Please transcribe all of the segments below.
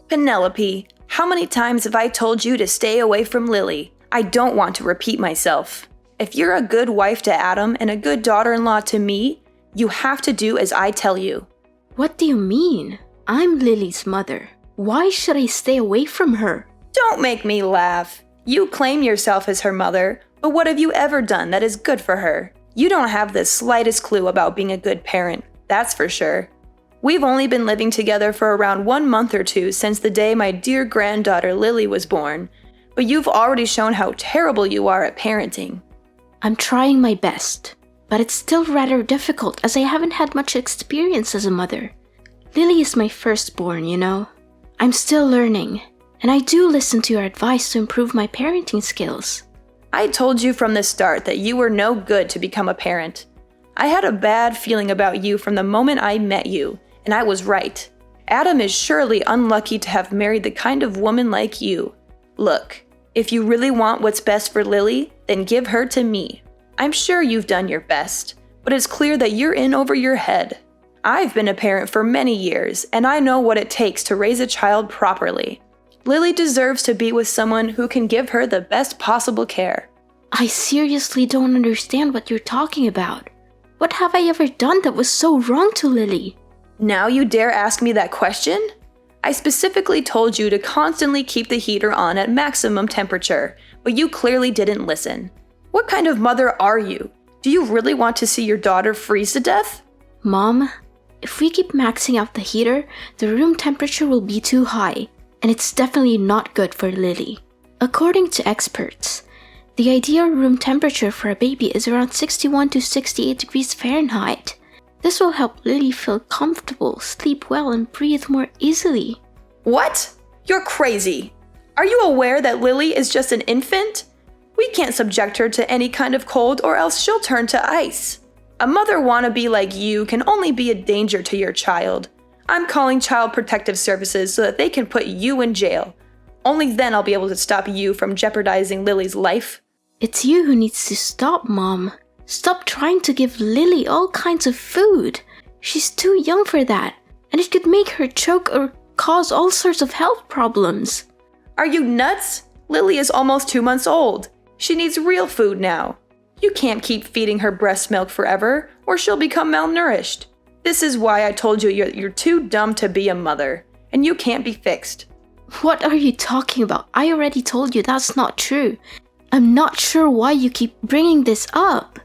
Penelope, how many times have I told you to stay away from Lily? I don't want to repeat myself. If you're a good wife to Adam and a good daughter-in-law to me, you have to do as I tell you. What do you mean? I'm Lily's mother. Why should I stay away from her? Don't make me laugh. You claim yourself as her mother, but what have you ever done that is good for her? You don't have the slightest clue about being a good parent, that's for sure. We've only been living together for around 1 month or two since the day my dear granddaughter Lily was born, but you've already shown how terrible you are at parenting. I'm trying my best, but it's still rather difficult as I haven't had much experience as a mother. Lily is my firstborn, you know. I'm still learning, and I do listen to your advice to improve my parenting skills. I told you from the start that you were no good to become a parent. I had a bad feeling about you from the moment I met you, and I was right. Adam is surely unlucky to have married the kind of woman like you. Look, if you really want what's best for Lily, then give her to me. I'm sure you've done your best, but it's clear that you're in over your head. I've been a parent for many years, and I know what it takes to raise a child properly. Lily deserves to be with someone who can give her the best possible care. I seriously don't understand what you're talking about. What have I ever done that was so wrong to Lily? Now you dare ask me that question? I specifically told you to constantly keep the heater on at maximum temperature, but you clearly didn't listen. What kind of mother are you? Do you really want to see your daughter freeze to death? Mom, if we keep maxing out the heater, the room temperature will be too high, and it's definitely not good for Lily. According to experts, the ideal room temperature for a baby is around 61 to 68 degrees Fahrenheit. This will help Lily feel comfortable, sleep well, and breathe more easily. What? You're crazy. Are you aware that Lily is just an infant? We can't subject her to any kind of cold or else she'll turn to ice. A mother wannabe like you can only be a danger to your child. I'm calling Child Protective Services so that they can put you in jail. Only then I'll be able to stop you from jeopardizing Lily's life. It's you who needs to stop, Mom. Stop trying to give Lily all kinds of food. She's too young for that, and it could make her choke or cause all sorts of health problems. Are you nuts? Lily is almost 2 months old. She needs real food now. You can't keep feeding her breast milk forever, or she'll become malnourished. This is why I told you you're too dumb to be a mother, and you can't be fixed. What are you talking about? I already told you that's not true. I'm not sure why you keep bringing this up.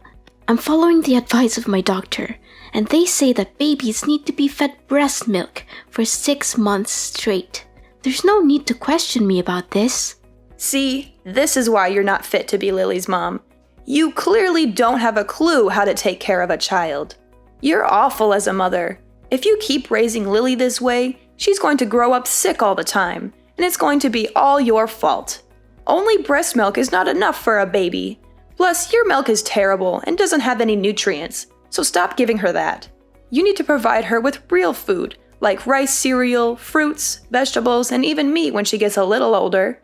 I'm following the advice of my doctor, and they say that babies need to be fed breast milk for 6 months straight. There's no need to question me about this. See, this is why you're not fit to be Lily's mom. You clearly don't have a clue how to take care of a child. You're awful as a mother. If you keep raising Lily this way, she's going to grow up sick all the time, and it's going to be all your fault. Only breast milk is not enough for a baby. Plus, your milk is terrible and doesn't have any nutrients, so stop giving her that. You need to provide her with real food, like rice cereal, fruits, vegetables, and even meat when she gets a little older.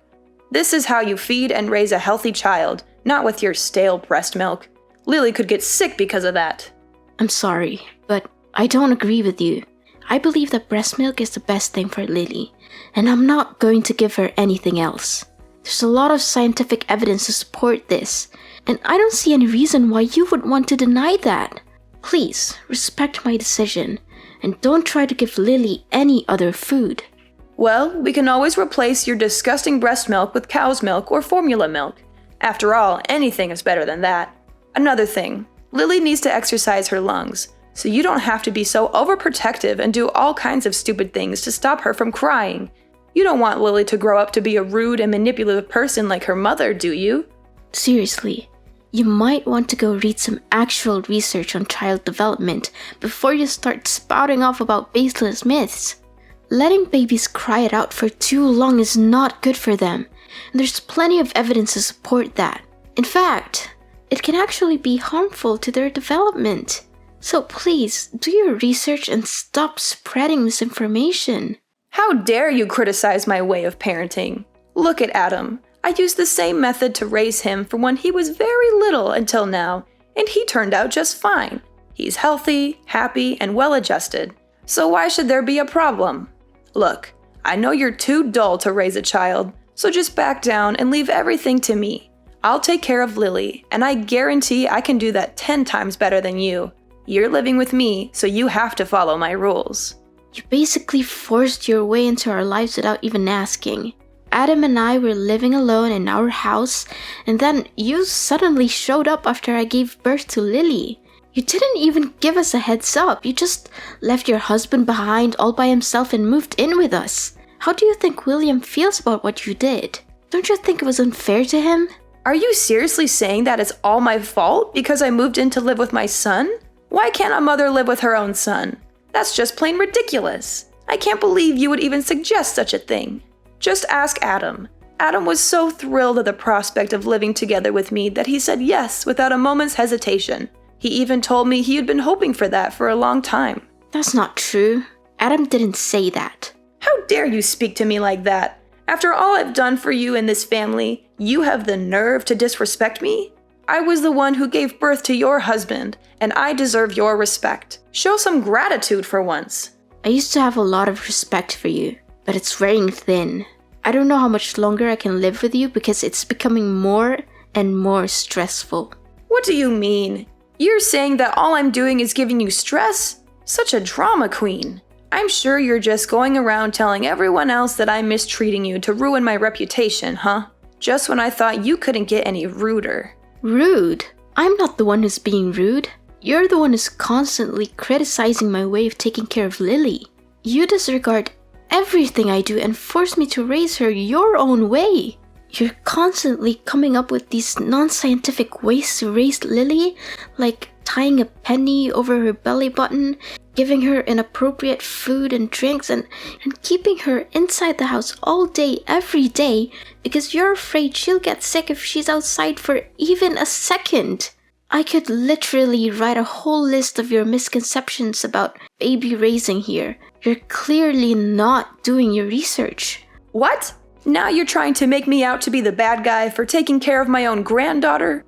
This is how you feed and raise a healthy child, not with your stale breast milk. Lily could get sick because of that. I'm sorry, but I don't agree with you. I believe that breast milk is the best thing for Lily, and I'm not going to give her anything else. There's a lot of scientific evidence to support this, and I don't see any reason why you would want to deny that. Please, respect my decision, and don't try to give Lily any other food. Well, we can always replace your disgusting breast milk with cow's milk or formula milk. After all, anything is better than that. Another thing, Lily needs to exercise her lungs, so you don't have to be so overprotective and do all kinds of stupid things to stop her from crying. You don't want Lily to grow up to be a rude and manipulative person like her mother, do you? Seriously, you might want to go read some actual research on child development before you start spouting off about baseless myths. Letting babies cry it out for too long is not good for them, and there's plenty of evidence to support that. In fact, it can actually be harmful to their development. So please, do your research and stop spreading misinformation. How dare you criticize my way of parenting? Look at Adam. I used the same method to raise him from when he was very little until now, and he turned out just fine. He's healthy, happy, and well-adjusted. So why should there be a problem? Look, I know you're too dull to raise a child, so just back down and leave everything to me. I'll take care of Lily, and I guarantee I can do that 10 times better than you. You're living with me, so you have to follow my rules. You basically forced your way into our lives without even asking. Adam and I were living alone in our house, and then you suddenly showed up after I gave birth to Lily. You didn't even give us a heads up. You just left your husband behind all by himself and moved in with us. How do you think William feels about what you did? Don't you think it was unfair to him? Are you seriously saying that it's all my fault because I moved in to live with my son? Why can't a mother live with her own son? That's just plain ridiculous. I can't believe you would even suggest such a thing. Just ask Adam. Adam was so thrilled at the prospect of living together with me that he said yes without a moment's hesitation. He even told me he had been hoping for that for a long time. That's not true. Adam didn't say that. How dare you speak to me like that? After all I've done for you and this family, you have the nerve to disrespect me? I was the one who gave birth to your husband, and I deserve your respect. Show some gratitude for once. I used to have a lot of respect for you, but it's wearing thin. I don't know how much longer I can live with you because it's becoming more and more stressful. What do you mean? You're saying that all I'm doing is giving you stress? Such a drama queen. I'm sure you're just going around telling everyone else that I'm mistreating you to ruin my reputation, huh? Just when I thought you couldn't get any ruder. Rude? I'm not the one who's being rude. You're the one who's constantly criticizing my way of taking care of Lily. You disregard everything I do and force me to raise her your own way. You're constantly coming up with these non-scientific ways to raise Lily, like tying a penny over her belly button, giving her inappropriate food and drinks, and keeping her inside the house all day, every day, because you're afraid she'll get sick if she's outside for even a second. I could literally write a whole list of your misconceptions about baby raising here. You're clearly not doing your research. What? Now you're trying to make me out to be the bad guy for taking care of my own granddaughter?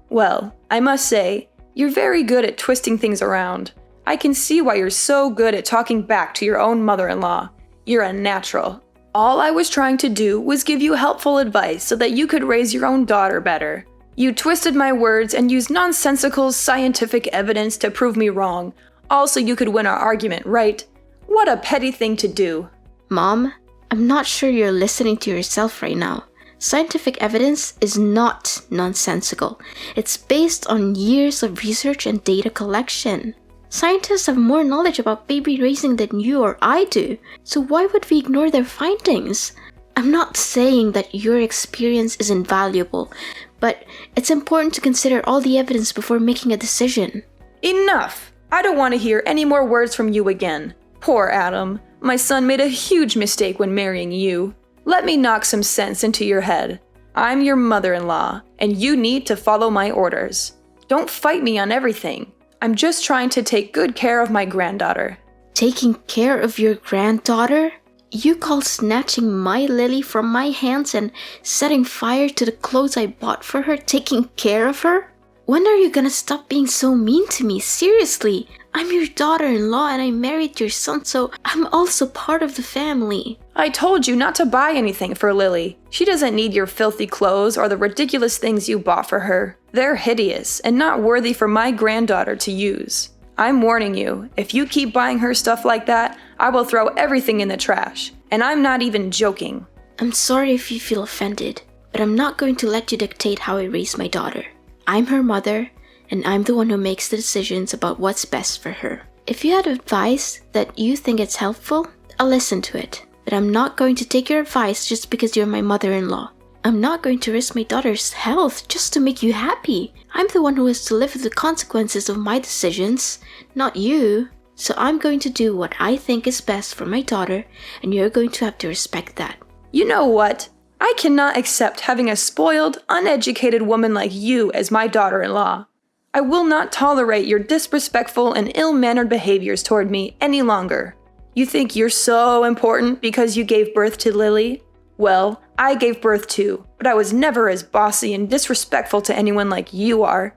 Well, I must say, you're very good at twisting things around. I can see why you're so good at talking back to your own mother-in-law. You're a natural. All I was trying to do was give you helpful advice so that you could raise your own daughter better. You twisted my words and used nonsensical scientific evidence to prove me wrong, all so you could win our argument, right? What a petty thing to do. Mom, I'm not sure you're listening to yourself right now. Scientific evidence is not nonsensical. It's based on years of research and data collection. Scientists have more knowledge about baby raising than you or I do, so why would we ignore their findings? I'm not saying that your experience is invaluable, but it's important to consider all the evidence before making a decision. Enough! I don't want to hear any more words from you again. Poor Adam. My son made a huge mistake when marrying you. Let me knock some sense into your head. I'm your mother-in-law, and you need to follow my orders. Don't fight me on everything. I'm just trying to take good care of my granddaughter. Taking care of your granddaughter? You call snatching my Lily from my hands and setting fire to the clothes I bought for her taking care of her? When are you gonna stop being so mean to me? Seriously, I'm your daughter-in-law and I married your son, so I'm also part of the family. I told you not to buy anything for Lily. She doesn't need your filthy clothes or the ridiculous things you bought for her. They're hideous and not worthy for my granddaughter to use. I'm warning you, if you keep buying her stuff like that, I will throw everything in the trash. And I'm not even joking. I'm sorry if you feel offended, but I'm not going to let you dictate how I raise my daughter. I'm her mother, and I'm the one who makes the decisions about what's best for her. If you had advice that you think is helpful, I'll listen to it. But I'm not going to take your advice just because you're my mother-in-law. I'm not going to risk my daughter's health just to make you happy. I'm the one who has to live with the consequences of my decisions, not you. So I'm going to do what I think is best for my daughter, and you're going to have to respect that. You know what? I cannot accept having a spoiled, uneducated woman like you as my daughter-in-law. I will not tolerate your disrespectful and ill-mannered behaviors toward me any longer. You think you're so important because you gave birth to Lily? Well, I gave birth too, but I was never as bossy and disrespectful to anyone like you are.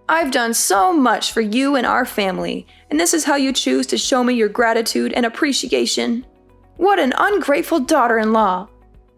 I've done so much for you and our family, and this is how you choose to show me your gratitude and appreciation? What an ungrateful daughter-in-law!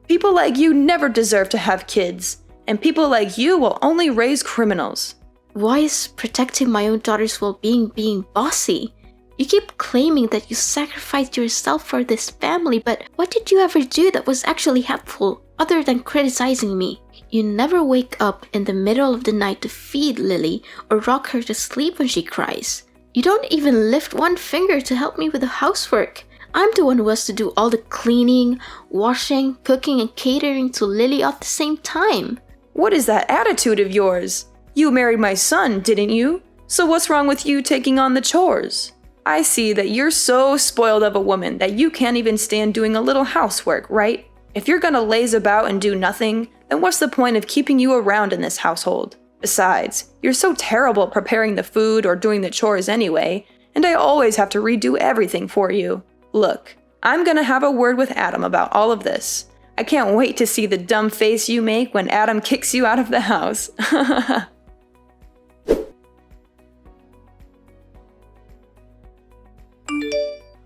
People like you never deserve to have kids, and people like you will only raise criminals. Why is protecting my own daughter's well-being being bossy? You keep claiming that you sacrificed yourself for this family, but what did you ever do that was actually helpful, other than criticizing me? You never wake up in the middle of the night to feed Lily or rock her to sleep when she cries. You don't even lift one finger to help me with the housework. I'm the one who has to do all the cleaning, washing, cooking, and catering to Lily at the same time. What is that attitude of yours? You married my son, didn't you? So what's wrong with you taking on the chores? I see that you're so spoiled of a woman that you can't even stand doing a little housework, right? If you're gonna laze about and do nothing, then what's the point of keeping you around in this household? Besides, you're so terrible preparing the food or doing the chores anyway, and I always have to redo everything for you. Look, I'm gonna have a word with Adam about all of this. I can't wait to see the dumb face you make when Adam kicks you out of the house.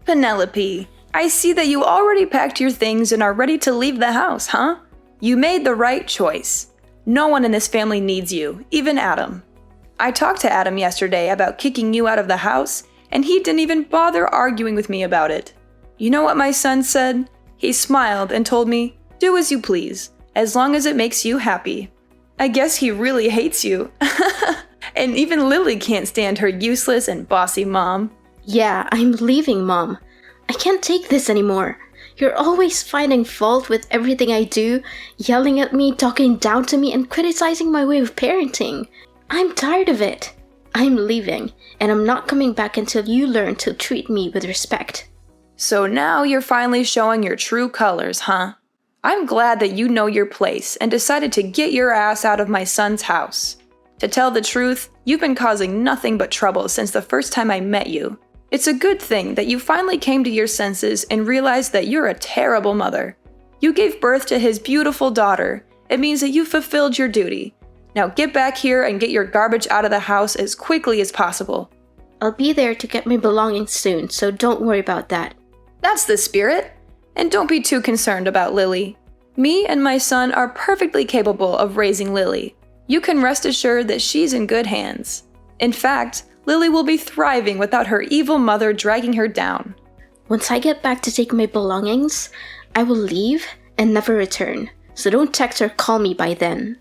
Penelope, I see that you already packed your things and are ready to leave the house, huh? You made the right choice. No one in this family needs you, even Adam. I talked to Adam yesterday about kicking you out of the house, and he didn't even bother arguing with me about it. You know what my son said? He smiled and told me, "Do as you please, as long as it makes you happy." I guess he really hates you. And even Lily can't stand her useless and bossy mom. Yeah, I'm leaving, Mom. I can't take this anymore. You're always finding fault with everything I do, yelling at me, talking down to me, and criticizing my way of parenting. I'm tired of it. I'm leaving, and I'm not coming back until you learn to treat me with respect. So now you're finally showing your true colors, huh? I'm glad that you know your place and decided to get your ass out of my son's house. To tell the truth, you've been causing nothing but trouble since the first time I met you. It's a good thing that you finally came to your senses and realized that you're a terrible mother. You gave birth to his beautiful daughter. It means that you fulfilled your duty. Now get back here and get your garbage out of the house as quickly as possible. I'll be there to get my belongings soon, so don't worry about that. That's the spirit. And don't be too concerned about Lily. Me and my son are perfectly capable of raising Lily. You can rest assured that she's in good hands. In fact, Lily will be thriving without her evil mother dragging her down. Once I get back to take my belongings, I will leave and never return, so don't text or call me by then.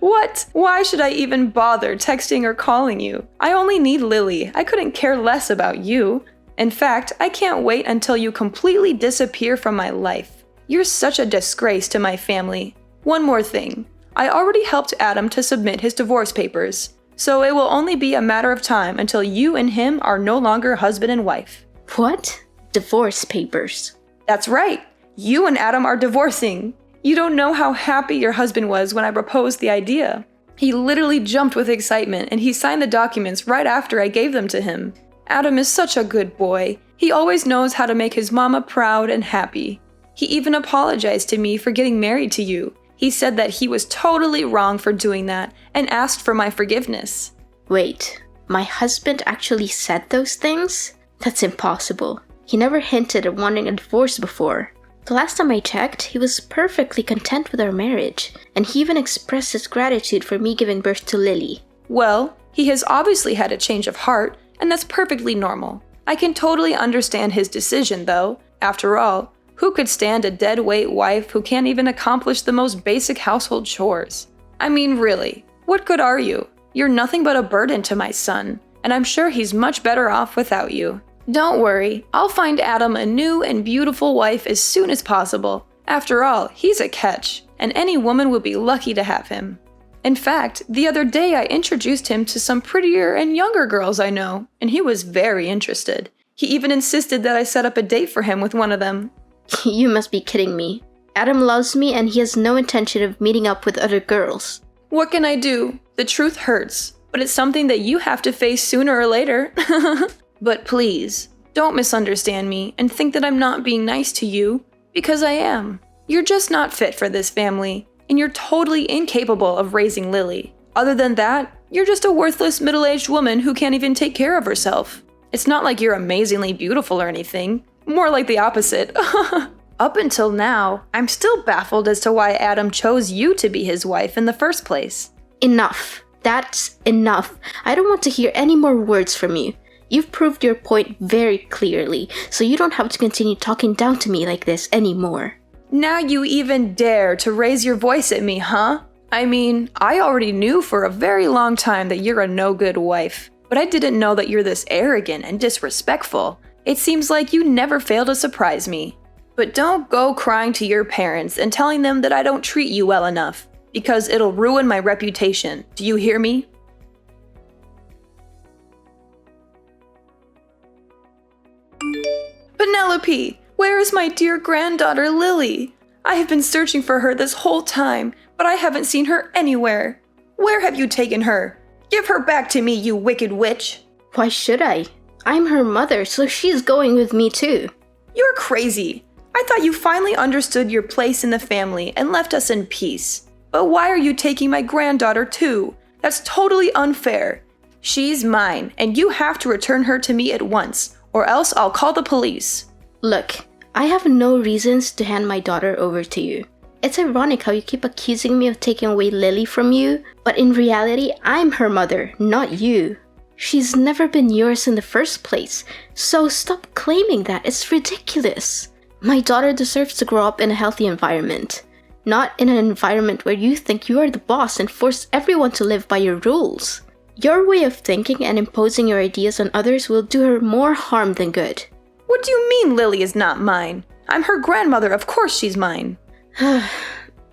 What? Why should I even bother texting or calling you? I only need Lily. I couldn't care less about you. In fact, I can't wait until you completely disappear from my life. You're such a disgrace to my family. One more thing. I already helped Adam to submit his divorce papers, so it will only be a matter of time until you and him are no longer husband and wife. What? Divorce papers? That's right. You and Adam are divorcing. You don't know how happy your husband was when I proposed the idea. He literally jumped with excitement and he signed the documents right after I gave them to him. Adam is such a good boy. He always knows how to make his mama proud and happy. He even apologized to me for getting married to you. He said that he was totally wrong for doing that and asked for my forgiveness. Wait, my husband actually said those things? That's impossible. He never hinted at wanting a divorce before. The last time I checked, he was perfectly content with our marriage, and he even expressed his gratitude for me giving birth to Lily. Well, he has obviously had a change of heart, and that's perfectly normal. I can totally understand his decision, though. After all, who could stand a dead-weight wife who can't even accomplish the most basic household chores? I mean, really, what good are you? You're nothing but a burden to my son, and I'm sure he's much better off without you. Don't worry, I'll find Adam a new and beautiful wife as soon as possible. After all, he's a catch, and any woman would be lucky to have him. In fact, the other day I introduced him to some prettier and younger girls I know, and he was very interested. He even insisted that I set up a date for him with one of them. You must be kidding me. Adam loves me and he has no intention of meeting up with other girls. What can I do? The truth hurts, but it's something that you have to face sooner or later. But please, don't misunderstand me and think that I'm not being nice to you, because I am. You're just not fit for this family, and you're totally incapable of raising Lily. Other than that, you're just a worthless middle-aged woman who can't even take care of herself. It's not like you're amazingly beautiful or anything. more like the opposite. Up until now, I'm still baffled as to why Adam chose you to be his wife in the first place. Enough. That's enough. I don't want to hear any more words from you. You've proved your point very clearly, so you don't have to continue talking down to me like this anymore. Now you even dare to raise your voice at me, huh? I mean, I already knew for a very long time that you're a no-good wife, but I didn't know that you're this arrogant and disrespectful. It seems like you never fail to surprise me. But don't go crying to your parents and telling them that I don't treat you well enough, because it'll ruin my reputation. Do you hear me? Penelope, where is my dear granddaughter Lily? I have been searching for her this whole time, but I haven't seen her anywhere. Where have you taken her? Give her back to me, you wicked witch. Why should I? I'm her mother, so she's going with me too. You're crazy. I thought you finally understood your place in the family and left us in peace. But why are you taking my granddaughter too? That's totally unfair. She's mine, and you have to return her to me at once, or else I'll call the police. Look, I have no reasons to hand my daughter over to you. It's ironic how you keep accusing me of taking away Lily from you, but in reality, I'm her mother, not you. She's never been yours in the first place, so stop claiming that. It's ridiculous. My daughter deserves to grow up in a healthy environment, not in an environment where you think you are the boss and force everyone to live by your rules. Your way of thinking and imposing your ideas on others will do her more harm than good. What do you mean Lily is not mine? I'm her grandmother, of course she's mine.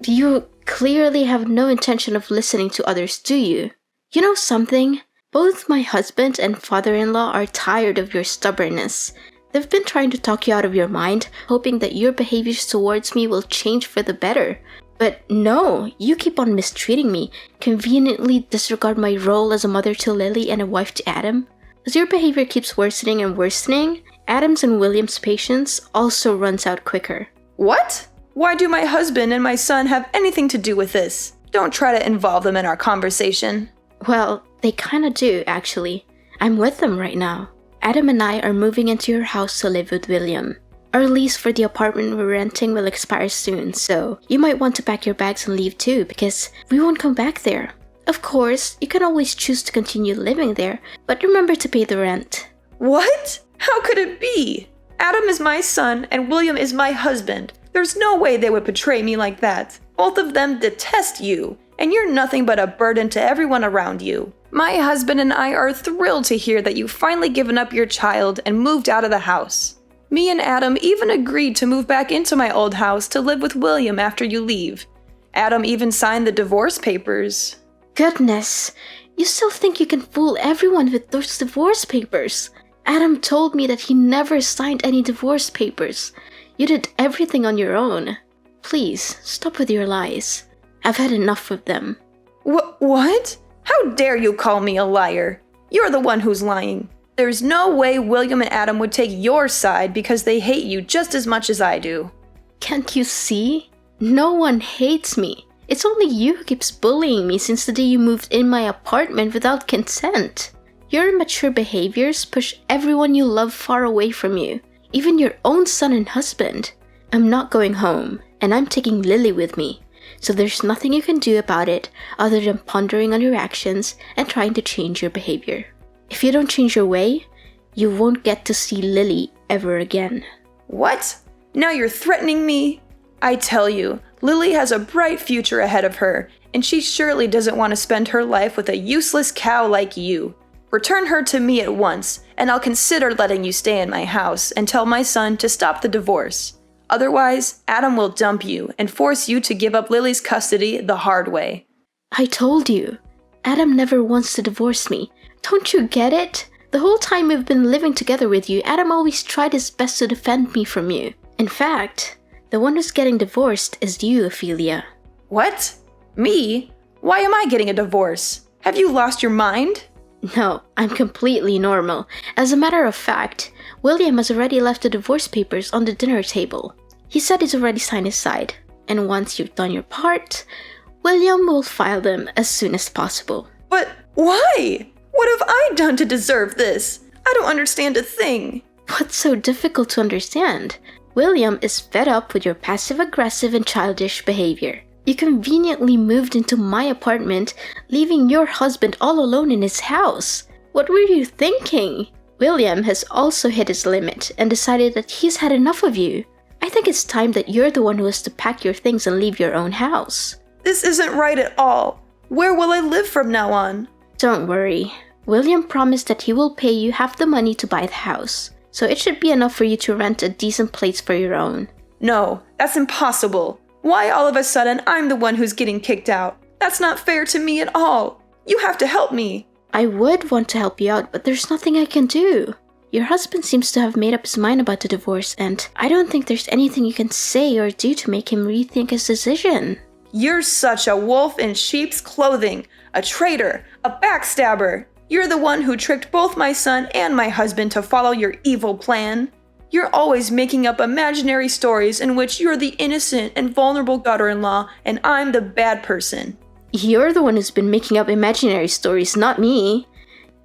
You clearly have no intention of listening to others, do you? You know something? Both my husband and father-in-law are tired of your stubbornness. They've been trying to talk you out of your mind, hoping that your behaviors towards me will change for the better. But no, you keep on mistreating me, conveniently disregard my role as a mother to Lily and a wife to Adam. As your behavior keeps worsening and worsening, Adam's and William's patience also runs out quicker. What? Why do my husband and my son have anything to do with this? Don't try to involve them in our conversation. Well, they kinda do, actually. I'm with them right now. Adam and I are moving into your house to live with William. Our lease for the apartment we're renting will expire soon, so you might want to pack your bags and leave too, because we won't come back there. Of course, you can always choose to continue living there, but remember to pay the rent. What? How could it be? Adam is my son and William is my husband. There's no way they would betray me like that. Both of them detest you, and you're nothing but a burden to everyone around you. My husband and I are thrilled to hear that you've finally given up your child and moved out of the house. Me and Adam even agreed to move back into my old house to live with William after you leave. Adam even signed the divorce papers. Goodness, you still think you can fool everyone with those divorce papers? Adam told me that he never signed any divorce papers. You did everything on your own. Please, stop with your lies. I've had enough of them. What? How dare you call me a liar? You're the one who's lying. There's no way William and Adam would take your side because they hate you just as much as I do. Can't you see? No one hates me. It's only you who keeps bullying me since the day you moved in my apartment without consent. Your immature behaviors push everyone you love far away from you, even your own son and husband. I'm not going home, and I'm taking Lily with me. So there's nothing you can do about it other than pondering on your actions and trying to change your behavior. If you don't change your way, you won't get to see Lily ever again. What? Now you're threatening me? I tell you, Lily has a bright future ahead of her, and she surely doesn't want to spend her life with a useless cow like you. Return her to me at once, and I'll consider letting you stay in my house and tell my son to stop the divorce. Otherwise, Adam will dump you and force you to give up Lily's custody the hard way. I told you, Adam never wants to divorce me. Don't you get it? The whole time we've been living together with you, Adam always tried his best to defend me from you. In fact, the one who's getting divorced is you, Ophelia. What? Me? Why am I getting a divorce? Have you lost your mind? No, I'm completely normal. As a matter of fact, William has already left the divorce papers on the dinner table. He said he's already signed his side, and once you've done your part, William will file them as soon as possible. But why? What have I done to deserve this? I don't understand a thing. What's so difficult to understand? William is fed up with your passive-aggressive and childish behavior. You conveniently moved into my apartment, leaving your husband all alone in his house. What were you thinking? William has also hit his limit and decided that he's had enough of you. I think it's time that you're the one who has to pack your things and leave your own house. This isn't right at all. Where will I live from now on? Don't worry. William promised that he will pay you half the money to buy the house, so it should be enough for you to rent a decent place for your own. No, that's impossible. Why all of a sudden I'm the one who's getting kicked out? That's not fair to me at all. You have to help me. I would want to help you out, but there's nothing I can do. Your husband seems to have made up his mind about the divorce, and I don't think there's anything you can say or do to make him rethink his decision. You're such a wolf in sheep's clothing, a traitor, a backstabber. You're the one who tricked both my son and my husband to follow your evil plan. You're always making up imaginary stories in which you're the innocent and vulnerable daughter-in-law and I'm the bad person. You're the one who's been making up imaginary stories, not me.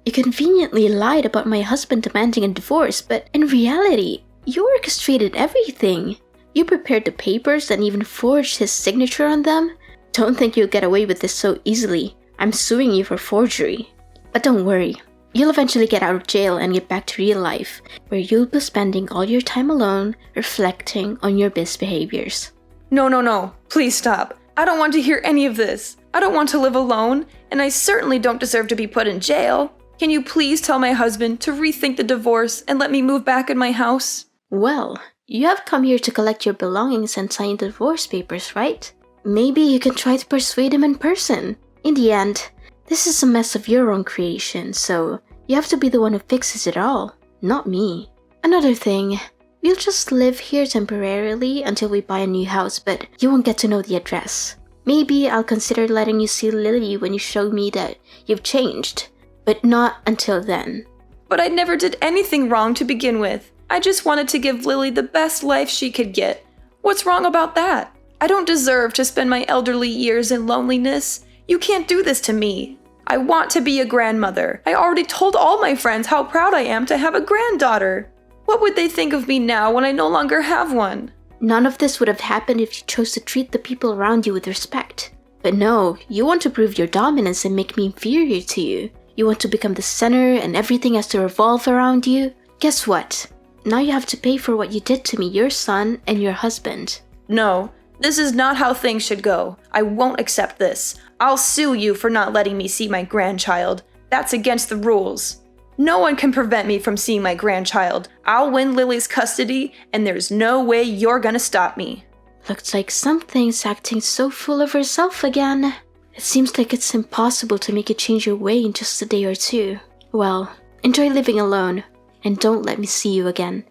You conveniently lied about my husband demanding a divorce, but in reality, you orchestrated everything. You prepared the papers and even forged his signature on them. Don't think you'll get away with this so easily. I'm suing you for forgery. But don't worry, you'll eventually get out of jail and get back to real life, where you'll be spending all your time alone, reflecting on your misbehaviors. No. Please stop. I don't want to hear any of this. I don't want to live alone, and I certainly don't deserve to be put in jail. Can you please tell my husband to rethink the divorce and let me move back in my house? Well, you have come here to collect your belongings and sign the divorce papers, right? Maybe you can try to persuade him in person. In the end, this is a mess of your own creation, so you have to be the one who fixes it all, not me. Another thing, we'll just live here temporarily until we buy a new house, but you won't get to know the address. Maybe I'll consider letting you see Lily when you show me that you've changed, but not until then. But I never did anything wrong to begin with. I just wanted to give Lily the best life she could get. What's wrong about that? I don't deserve to spend my elderly years in loneliness. You can't do this to me. I want to be a grandmother. I already told all my friends how proud I am to have a granddaughter. What would they think of me now when I no longer have one? None of this would have happened if you chose to treat the people around you with respect. But no, you want to prove your dominance and make me inferior to you. You want to become the center and everything has to revolve around you. Guess what? Now you have to pay for what you did to me, your son, and your husband. No, this is not how things should go. I won't accept this. I'll sue you for not letting me see my grandchild. That's against the rules. No one can prevent me from seeing my grandchild. I'll win Lily's custody, and there's no way you're gonna stop me. Looks like something's acting so full of herself again. It seems like it's impossible to make you change your way in just a day or two. Well, enjoy living alone, and don't let me see you again.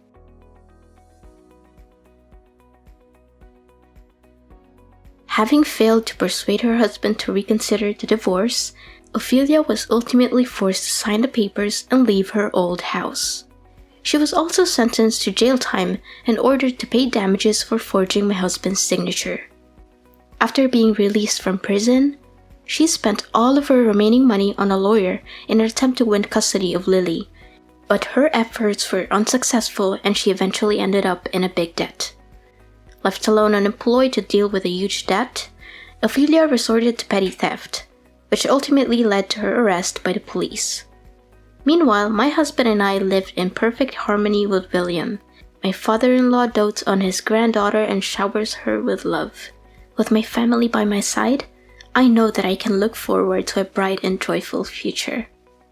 Having failed to persuade her husband to reconsider the divorce, Ophelia was ultimately forced to sign the papers and leave her old house. She was also sentenced to jail time and ordered to pay damages for forging my husband's signature. After being released from prison, she spent all of her remaining money on a lawyer in an attempt to win custody of Lily, but her efforts were unsuccessful and she eventually ended up in a big debt. Left alone unemployed to deal with a huge debt, Ophelia resorted to petty theft, which ultimately led to her arrest by the police. Meanwhile, my husband and I lived in perfect harmony with William. My father-in-law dotes on his granddaughter and showers her with love. With my family by my side, I know that I can look forward to a bright and joyful future.